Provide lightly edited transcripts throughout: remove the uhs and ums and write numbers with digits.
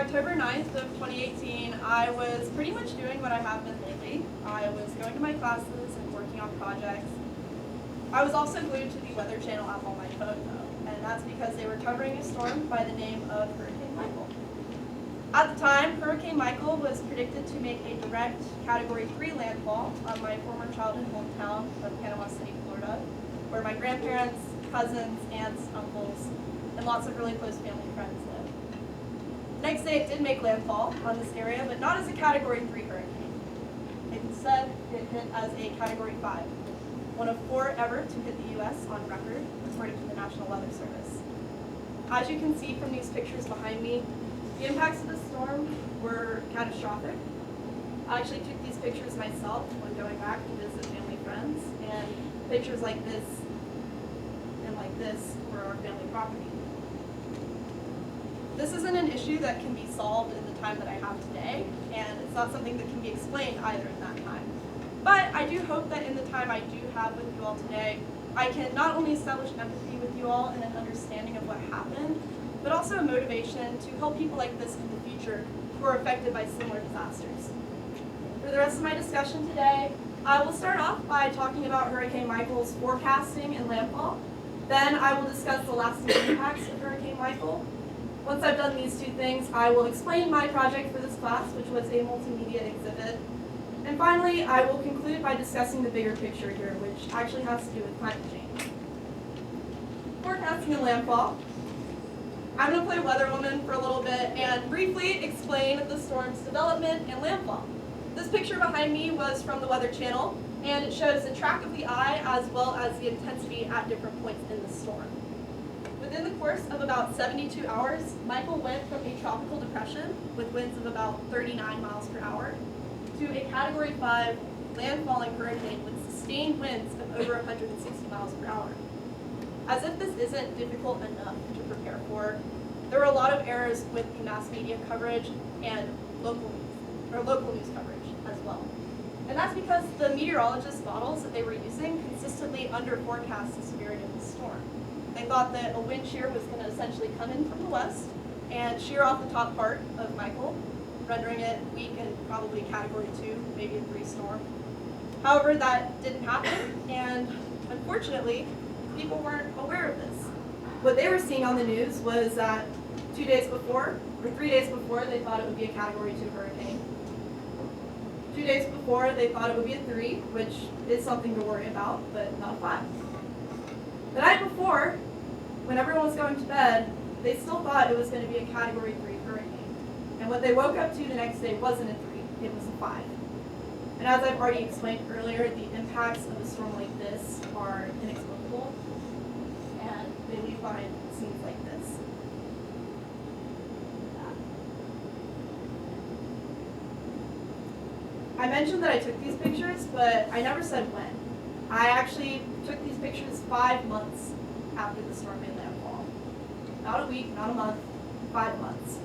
October 9th of 2018, I was pretty much doing what I have been lately. I was going to my classes and working on projects. I was also glued to the Weather Channel app on my phone though, and that's because they were covering a storm by the name of Hurricane Michael. At the time, Hurricane Michael was predicted to make a direct Category 3 landfall on my former childhood hometown of Panama City, Florida, where my grandparents, cousins, aunts, uncles, and lots of really close family and friends live. The next day it did make landfall on this area, but not as a Category 3 hurricane. Instead, it hit as a Category 5, one of 4 ever to hit the U.S. on record, according to the National Weather Service. As you can see from these pictures behind me, the impacts of the storm were catastrophic. I actually took these pictures myself when going back to visit family and friends, and pictures like this and like this were our family property. This isn't an issue that can be solved in the time that I have today, and it's not something that can be explained either in that time. But I do hope that in the time I do have with you all today, I can not only establish empathy with you all and an understanding of what happened, but also a motivation to help people like this in the future who are affected by similar disasters. For the rest of my discussion today, I will start off by talking about Hurricane Michael's forecasting and landfall. Then I will discuss the lasting impacts of Hurricane Michael. Once I've done these 2 things, I will explain my project for this class, which was a multimedia exhibit. And finally, I will conclude by discussing the bigger picture here, which actually has to do with climate change. Forecasting and landfall. I'm going to play Weather Woman for a little bit and briefly explain the storm's development and landfall. This picture behind me was from the Weather Channel, and it shows the track of the eye as well as the intensity at different points in the storm. Within the course of about 72 hours, Michael went from a tropical depression with winds of about 39 miles per hour to a Category 5 landfalling hurricane with sustained winds of over 160 miles per hour. As if this isn't difficult enough to prepare for, there were a lot of errors with the mass media coverage and local news coverage as well. And that's because the meteorologist models that they were using consistently under-forecast the severity of the storm. They thought that a wind shear was going to essentially come in from the west and shear off the top part of Michael, rendering it weak and probably Category 2, maybe a 3 storm. However, that didn't happen, and unfortunately, people weren't aware of this. What they were seeing on the news was that 2 days before, or 3 days before, they thought it would be a Category 2 hurricane. 2 days before, they thought it would be a 3, which is something to worry about, but not a 5. The night before, when everyone was going to bed, they still thought it was going to be a Category 3 hurricane. And what they woke up to the next day wasn't a 3, it was a 5. And as I've already explained earlier, the impacts of a storm like this are inexplicable, and they leave behind scenes like this. I mentioned that I took these pictures, but I never said when. I actually took these pictures 5 months after the storm made landfall. Not a week, not a month, 5 months.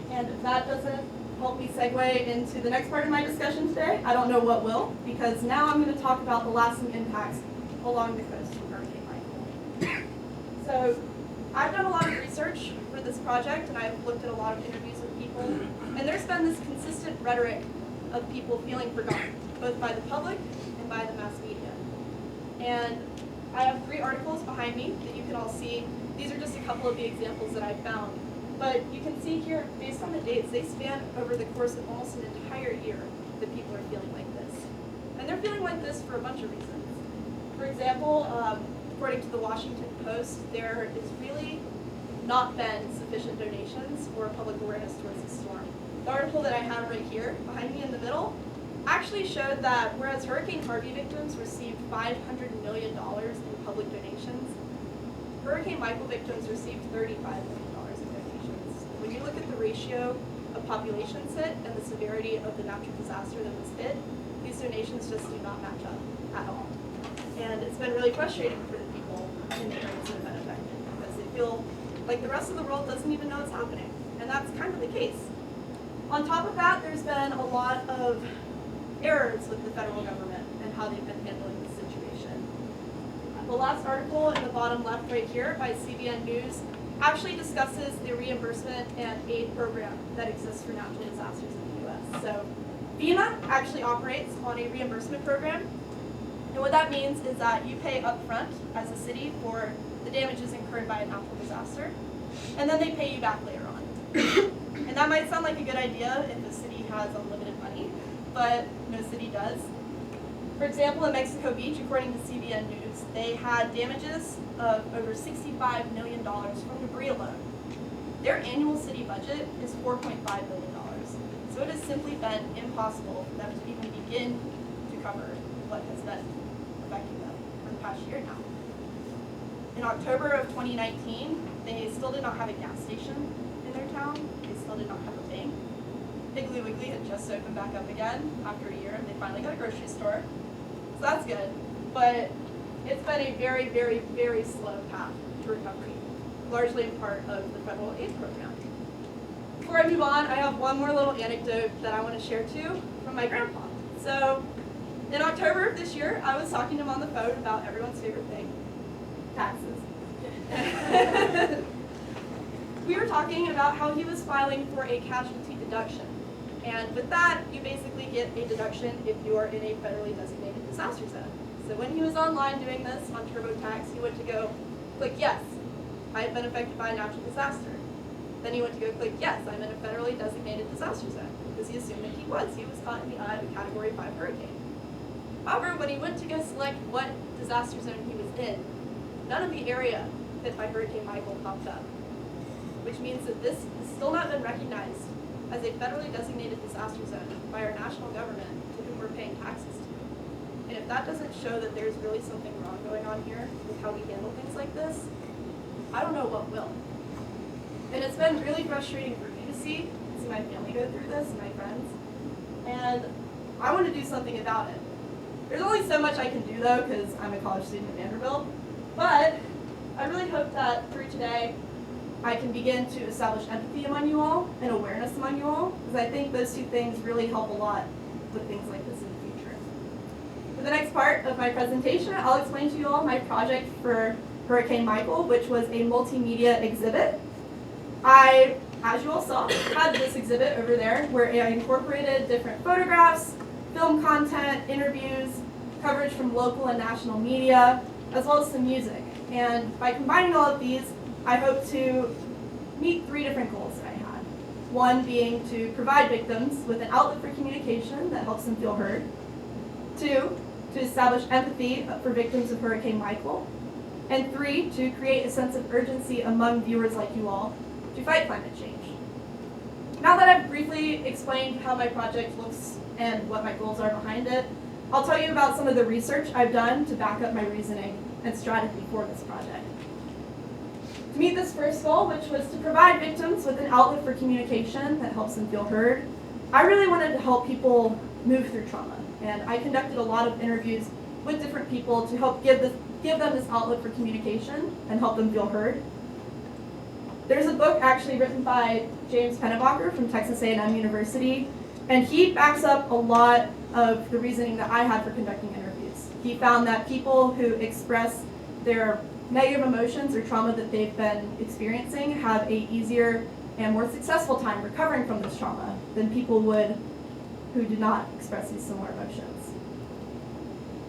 And if that doesn't help me segue into the next part of my discussion today, I don't know what will, because now I'm going to talk about the lasting impacts along the coast of Hurricane Michael. So I've done a lot of research for this project, and I've looked at a lot of interviews with people, and there's been this consistent rhetoric of people feeling forgotten, both by the public and by the mass media. And I have 3 articles behind me that you can all see. These are just a couple of the examples that I've found. But you can see here, based on the dates, they span over the course of almost an entire year that people are feeling like this. And they're feeling like this for a bunch of reasons. For example, according to the Washington Post, there has really not been sufficient donations or public awareness towards the storm. The article that I have right here, behind me in the middle, actually showed that whereas Hurricane Harvey victims received $500 million in public donations, Hurricane Michael victims received $35 million in donations. When you look at the ratio of populations hit and the severity of the natural disaster that was hit, these donations just do not match up at all. And it's been really frustrating for the people in the areas that have been affected because they feel like the rest of the world doesn't even know it's happening. And that's kind of the case. On top of that, there's been a lot of errors with the federal government and how they've been handling the situation. The last article in the bottom left right here by CBN News actually discusses the reimbursement and aid program that exists for natural disasters in the U.S. So FEMA actually operates on a reimbursement program, and what that means is that you pay upfront as a city for the damages incurred by a natural disaster, and then they pay you back later on. And that might sound like a good idea if the city has unlimited money, but no city does. For example, in Mexico Beach, according to CBN News, they had damages of over $65 million from debris alone. Their annual city budget is $4.5 billion. So it has simply been impossible for them to even begin to cover what has been affecting them for the past year now. In October of 2019, they still did not have a gas station in their town. They still did not have a bank. Piggly Wiggly had just opened back up again after a year, and they finally got a grocery store. So that's good. But it's been a very, very, very slow path to recovery, largely in part of the federal aid program. Before I move on, I have one more little anecdote that I want to share too from my grandpa. So in October of this year, I was talking to him on the phone about everyone's favorite thing, taxes. We were talking about how he was filing for a casualty deduction. And with that, you basically get a deduction if you are in a federally designated disaster zone. So when he was online doing this on TurboTax, he went to go click yes, I have been affected by a natural disaster. Then he went to go click yes, I'm in a federally designated disaster zone, because he assumed that he was. He was caught in the eye of a Category 5 hurricane. However, when he went to go select what disaster zone he was in, none of the area hit by Hurricane Michael popped up, which means that this has still not been recognized as a federally designated disaster zone by our national government to whom we're paying taxes to. And if that doesn't show that there's really something wrong going on here with how we handle things like this, I don't know what will. And it's been really frustrating for me to see my family go through this, and my friends, and I want to do something about it. There's only so much I can do though, because I'm a college student at Vanderbilt, but I really hope that through today, I can begin to establish empathy among you all and awareness among you all, because I think those two things really help a lot with things like this in the future. For the next part of my presentation, I'll explain to you all my project for Hurricane Michael, which was a multimedia exhibit. I, as you all saw, had this exhibit over there where I incorporated different photographs, film content, interviews, coverage from local and national media, as well as some music. And by combining all of these, I hope to meet three different goals that I had. One being to provide victims with an outlet for communication that helps them feel heard. Two, to establish empathy for victims of Hurricane Michael. And three, to create a sense of urgency among viewers like you all to fight climate change. Now that I've briefly explained how my project looks and what my goals are behind it, I'll tell you about some of the research I've done to back up my reasoning and strategy for this project. To meet this first goal, which was to provide victims with an outlet for communication that helps them feel heard, I really wanted to help people move through trauma. And I conducted a lot of interviews with different people to help give them this outlet for communication and help them feel heard. There's a book actually written by James Pennebaker from Texas A&M University, and he backs up a lot of the reasoning that I had for conducting interviews. He found that people who express their negative emotions or trauma that they've been experiencing have a easier and more successful time recovering from this trauma than people would who did not express these similar emotions.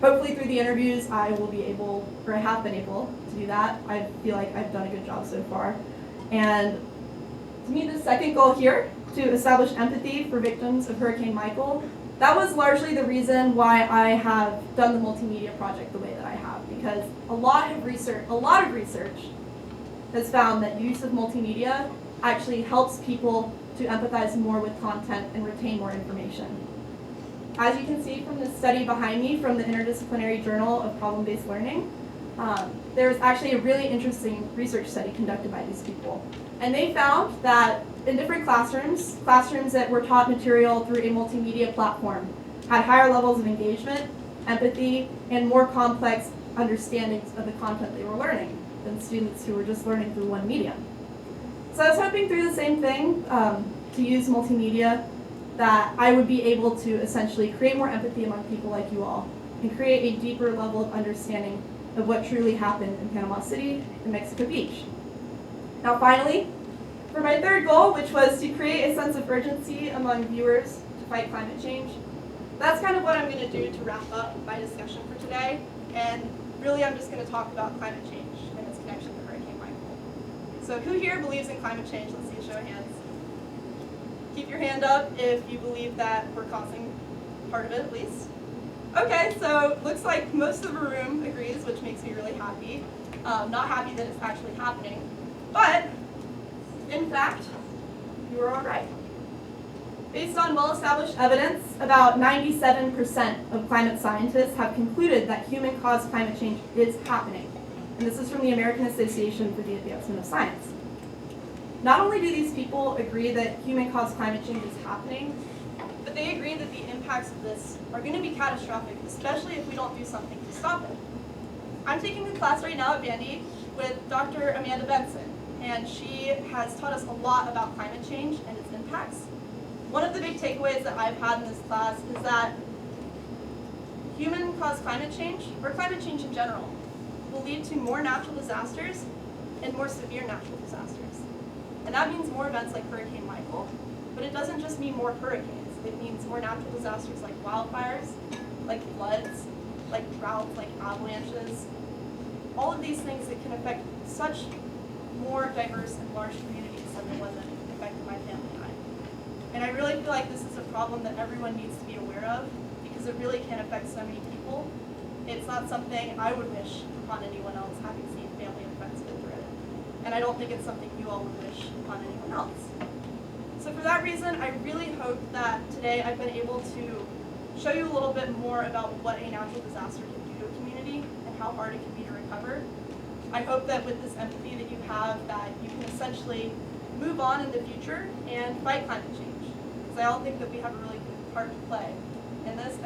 Hopefully through the interviews I will be able, or I have been able to do that. I feel like I've done a good job so far. And to meet the second goal here, to establish empathy for victims of Hurricane Michael, that was largely the reason why I have done the multimedia project the way that I have, because a lot of research has found that use of multimedia actually helps people to empathize more with content and retain more information. As you can see from this study behind me from the Interdisciplinary Journal of Problem-Based Learning, there's actually a really interesting research study conducted by these people. And they found that in different classrooms that were taught material through a multimedia platform had higher levels of engagement, empathy, and more complex understandings of the content they were learning than students who were just learning through one medium. So I was hoping through the same thing, to use multimedia, that I would be able to essentially create more empathy among people like you all and create a deeper level of understanding of what truly happened in Panama City and Mexico Beach. Now finally, for my third goal, which was to create a sense of urgency among viewers to fight climate change, that's kind of what I'm going to do to wrap up my discussion for today. And really, I'm just going to talk about climate change and its connection to Hurricane Michael. So who here believes in climate change? Let's see a show of hands. Keep your hand up if you believe that we're causing part of it at least. Okay, so looks like most of the room agrees, which makes me really happy. Not happy that it's actually happening, but in fact, you were all right. Based on well-established evidence, about 97% of climate scientists have concluded that human-caused climate change is happening. And this is from the American Association for the Advancement of Science. Not only do these people agree that human-caused climate change is happening, but they agree that the impacts of this are going to be catastrophic, especially if we don't do something to stop it. I'm taking a class right now at Vandy with Dr. Amanda Benson, and she has taught us a lot about climate change and its impacts. One of the big takeaways that I've had in this class is that human-caused climate change, or climate change in general, will lead to more natural disasters and more severe natural disasters. And that means more events like Hurricane Michael, but it doesn't just mean more hurricanes. It means more natural disasters like wildfires, like floods, like droughts, like avalanches. All of these things that can affect such more diverse and large communities than the one that affected my family and I. And I really feel like this is a problem that everyone needs to be aware of because it really can affect so many people. It's not something I would wish upon anyone else, having seen family and friends go through it. And I don't think it's something you all would wish upon anyone else. So for that reason, I really hope that today I've been able to show you a little bit more about what a natural disaster can do to a community and how hard it can be to recover. I hope that with this empathy that you have, that you can essentially move on in the future and fight climate change. Because I all think that we have a really good part to play in this,